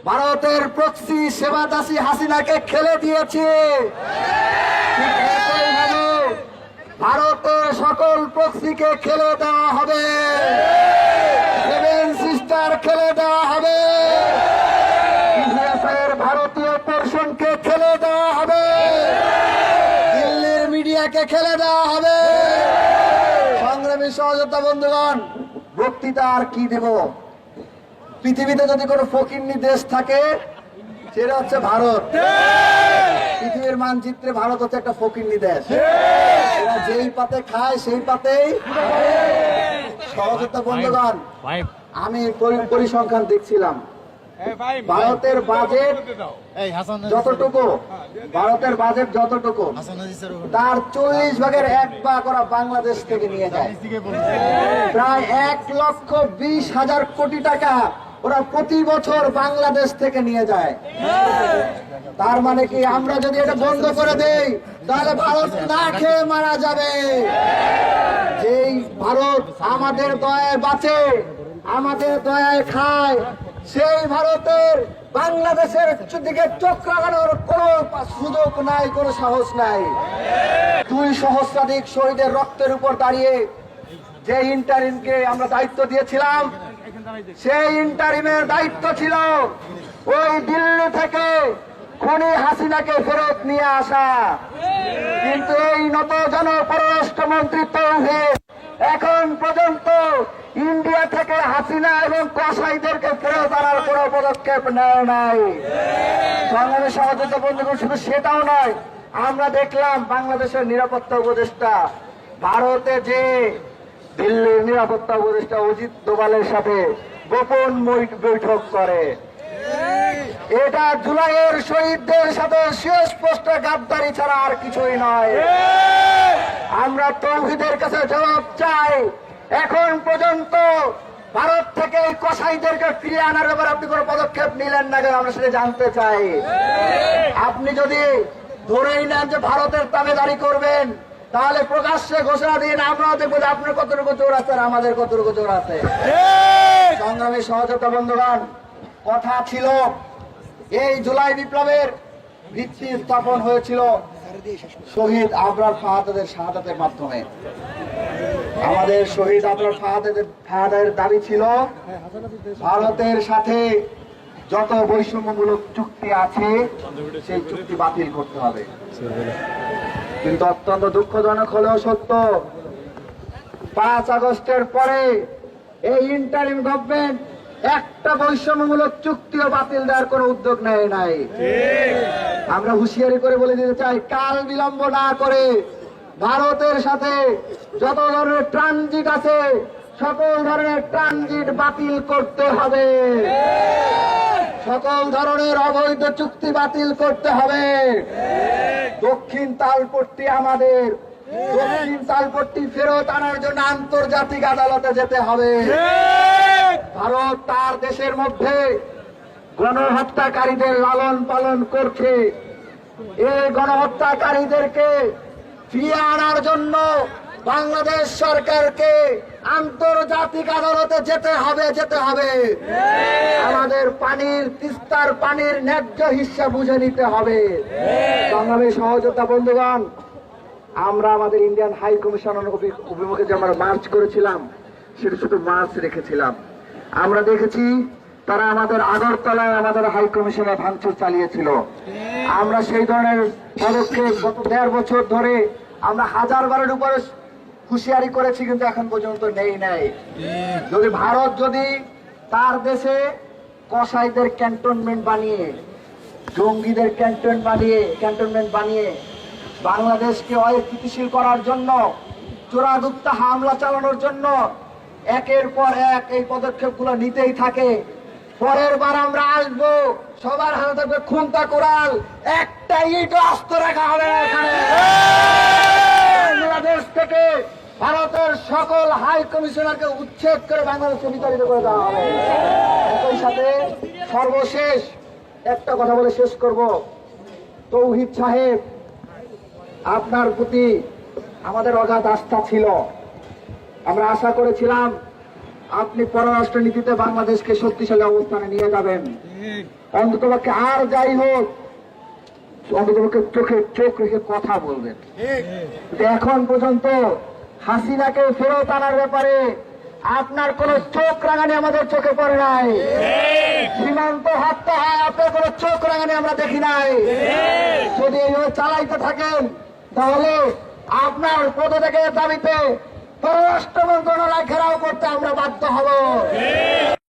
ভারতের প্রক্সি সেবাদাসী হাসিনাকে খেলে দিয়েছে। ঠিক একইভাবে ভারতের সকল প্রক্সিকে খেলে দেওয়া হবে, সেভেন সিস্টার খেলে দেওয়া হবে, ভারতীয় পোর্শনকে খেলে দেওয়া হবে, দিল্লির মিডিয়াকে খেলে দেওয়া হবে। সংগ্রামী সহযোদ্ধা বন্ধুগণ, বক্তৃতা আর কি দেব? পৃথিবীতে যদি কোনো ফকিন্নি দেশ থাকে সেটা হচ্ছে ভারত। পৃথিবীর মানচিত্রে ভারত হচ্ছে একটা ফকিন্নি দেশ। এরা যেই পাতে খায় সেই পাতেই। সহযোদ্ধা বন্ধুগণ, আমি পরিসংখ্যান দেখছিলাম, ভারতের বাজেট যতটুকু তার 40 ভাগের 1 ভাগ ওরা বাংলাদেশ থেকে নিয়ে যায়। প্রায় 1,20,000 কোটি টাকা ওরা প্রতি বছর বাংলাদেশ থেকে নিয়ে যায়। তার মানে কি আমরা যদি এটা বন্ধ করে দেই তাহলে ভারত না খেয়ে মারা যাবে। যেই ভারত আমাদের দয়ায় বাঁচে, আমাদের দয়ায় খায়, সেই ভারতের বাংলাদেশের দিকে চোখ লাগানোর কোন সুযোগ নাই, কোন সাহস নাই। 2 সহস্রাধিক শহীদের রক্তের উপর দাঁড়িয়ে যে ইন্টারিমকে আমরা দায়িত্ব দিয়েছিলাম, সেই ইন্টারিমের দায়িত্ব ছিল ওই দিল্লি থেকে খুনি হাসিনাকে ফেরত নিয়ে আসা। কিন্তু এই নতজন পররাষ্ট্রমন্ত্রী তৌহিদ এখন পর্যন্ত ইন্ডিয়া থেকে হাসিনা এবং কসাইদেরকে ফেরত আনার কোন পদক্ষেপ নেয় নাই। সংগ্রামী সহযোগিতা বন্ধুগণ, শুধু সেটাও নয়, আমরা দেখলাম বাংলাদেশের নিরাপত্তা উপদেষ্টা ভারতে যে দিল্লির নিরাপত্তা উপদেষ্টা অজিত দোভালের সাথে গোপন বৈঠক করে। এটা জুলাইয়ের শহীদদের সাথে সুস্পষ্ট গাদ্দারি ছাড়া আর কিছুই নয়। আমরা তৌহিদের কাছে জবাব চাই, এখন পর্যন্ত ভারত থেকে এই কসাইদেরকে ফিরিয়ে আনার ব্যাপারে আপনি কোন পদক্ষেপ নিলেন না কেন, আমরা সেটা জানতে চাই। আপনি যদি ধরেই নেন যে ভারতের তাবেদারি করবেন, তাহলে প্রকাশ্যে ঘোষণা দিন, আমরাও দেখবো যে আপনার কতটুকু জোর আছে আর আমাদের কতটুকু জোর আছে। সংগ্রামী সহযোদ্ধা বন্ধুগণ, কথা ছিল এই জুলাই বিপ্লবের ভিত্তি স্থাপন হয়েছিল শহীদ আবরার ফাহাদের শাহাদাতের মাধ্যমে। আমাদের শহীদ আবরার ফাহাদের দাবি ছিল ভারতের সাথে যত বৈষম্যমূলক চুক্তি আছে সেই চুক্তি বাতিল করতে হবে। কিন্তু অত্যন্ত দুঃখজনক হলেও সত্য, 5 আগস্টের পরে এই ইন্টারিম গভর্নমেন্ট একটা বৈষম্যমূলক চুক্তিও বাতিল দেওয়ার কোন উদ্যোগ নেয় নাই। আমরা হুঁশিয়ারি করে বলে দিতে চাই, কাল বিলম্ব না করে ভারতের সাথে যত ধরনের ট্রানজিট আছে সকল ধরনের ট্রানজিট বাতিল করতে হবে, সকল ধরনের অবৈধ চুক্তি বাতিল করতে হবে। দক্ষিণ তালপট্টি আমাদের, দক্ষিণ তালপট্টি ফেরত আনার জন্য আন্তর্জাতিক আদালতে যেতে হবে। ভারত তার দেশের মধ্যে গণহত্যাকারীদের লালন পালন করছে। এই গণহত্যাকারীদেরকে ফিরিয়ে আনার জন্য বাংলাদেশ সরকারকে আন্তর্জাতিক আদালতে যেতে হবে। আমাদের পানির, তিস্তার পানির ন্যায্য হিস্সা বুঝে নিতে হবে। বাংলাদেশ সহযোদ্ধা বন্ধুগণ, আমরা আমাদের ইন্ডিয়ান হাই কমিশনের অভিমুখে যে আমরা মার্চ করেছিলাম, সেটা শুধু মার্চ রেখেছিলাম। আমরা দেখেছি তারা আমাদের আগরতলায় আমাদের হাই কমিশনে ভাঙচুর চালিয়েছিল। আমরা সেই ধরনের পদক্ষেপ গত 1.5 বছর ধরে আমরা 1000 বারের উপরে হুঁশিয়ারি করেছি, কিন্তু এখন পর্যন্ত নেই নাই। যদি ভারত যদি তার দেশে কসাইদের ক্যান্টনমেন্ট বানিয়ে, জঙ্গিদের ক্যান্টনমেন্ট বানিয়ে বাংলাদেশকে অস্থিতিশীল করার জন্য, চোরাগুপ্তা হামলা চালানোর জন্য একের পর এক এই পদক্ষেপগুলো নিতেই থাকে, পরের বার আমরা আসবো, সবার হাতে থাকবে খুন্তা কোরাল, একটা ইট আস্ত রাখা হবে এখানে। বাংলাদেশ থেকে ভারতের সকল হাই কমিশনারকে উচ্ছেদ করে বাংলাদেশকে বিতাড়িত করে দেওয়া হবে। একই সাথে সর্বশেষ একটা কথা বলে শেষ করব। তৌহিদ সাহেব, আপনার প্রতি আমাদের অগাধ আস্থা ছিল। আমরা আশা করেছিলাম আপনি পররাষ্ট্র নীতিতে বাংলাদেশকে শক্তিশালী অবস্থানে নিয়ে যাবেন। অন্ততপক্ষে আর যাই হোক, অন্ততপক্ষে চোখে চোখ রেখে কথা বলবেন। কিন্তু এখন পর্যন্ত হাসিনাকে ফেরত আনার ব্যাপারে আপনার কোন চোখ রাঙানি আমাদের চোখে পড়ে নাই। সীমান্ত হত্যা হয়, আপনার কোন চোখ রাঙানি আমরা দেখি নাই। যদি এইভাবে চালাইতে থাকেন তাহলে আপনার পদত্যাগের দাবিতে পররাষ্ট্র মন্ত্রণালয় ঘেরাও করতে আমরা বাধ্য হব।